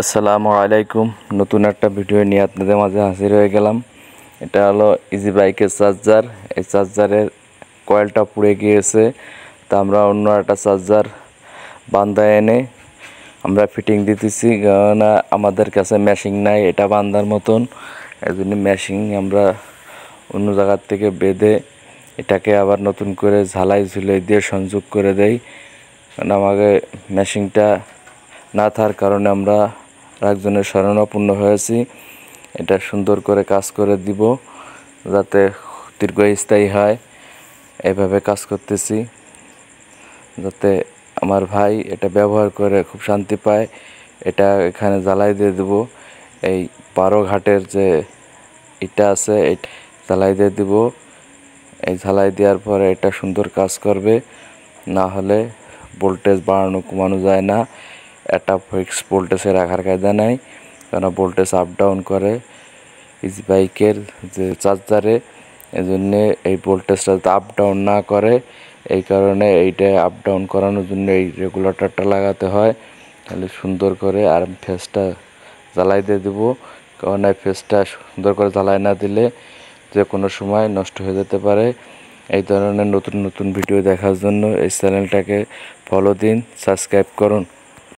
আসসালামু আলাইকুম। নতুন একটা ভিডিও নিয়ে আপনাদের মাঝে হাজির হয়ে গেলাম। এটা হলো ইজি বাইকের চার্জার। এই চার্জারের কয়েলটা পুড়ে গিয়েছে, তা আমরা অন্য একটা চার্জার বান্ধা এনে আমরা ফিটিং দিতেছি, কারণ আমাদের কাছে মেশিন নাই এটা বান্ধার মতন। এই জন্য মেশিন আমরা অন্য জায়গার থেকে বেঁধে এটাকে আবার নতুন করে ঝালাই ঝুলাই দিয়ে সংযোগ করে দেই। কারণ আমাকে মেশিনটা না থাকার কারণে আমরা একজনের শরণাপন্ন হয়েছি। এটা সুন্দর করে কাজ করে দিব যাতে দীর্ঘস্থায়ী হয়, এভাবে কাজ করতেছি যাতে আমার ভাই এটা ব্যবহার করে খুব শান্তি পায়। এটা এখানে জ্বালাই দিয়ে দেব, এই 12 ঘাটের যে ইটা আছে এই জ্বালাই দিয়ে দিব। এই জ্বালাই দেওয়ার পরে এটা সুন্দর কাজ করবে, না হলে ভোল্টেজ বাড়ানো কমানো যায় না। এটা ফিক্স ভোল্টেজে রাখার কায়দা নাই, কারণ ভোল্টেজ আপ ডাউন করে ইজি বাইকের যে চার্জারে। এজন্যে এই ভোল্টেজটা আপ ডাউন না করে, এই কারণে এইটা আপ ডাউন করানোর জন্য এই রেগুলেটরটা লাগাতে হয়। তাহলে সুন্দর করে আর ফেসটা জ্বালাই দিয়ে দেবো, কারণ এই ফেসটা সুন্দর করে জ্বালাই না দিলে যে কোনো সময় নষ্ট হয়ে যেতে পারে। এই ধরনের নতুন নতুন ভিডিও দেখার জন্য এই চ্যানেলটাকে ফলো দিন, সাবস্ক্রাইব করুন।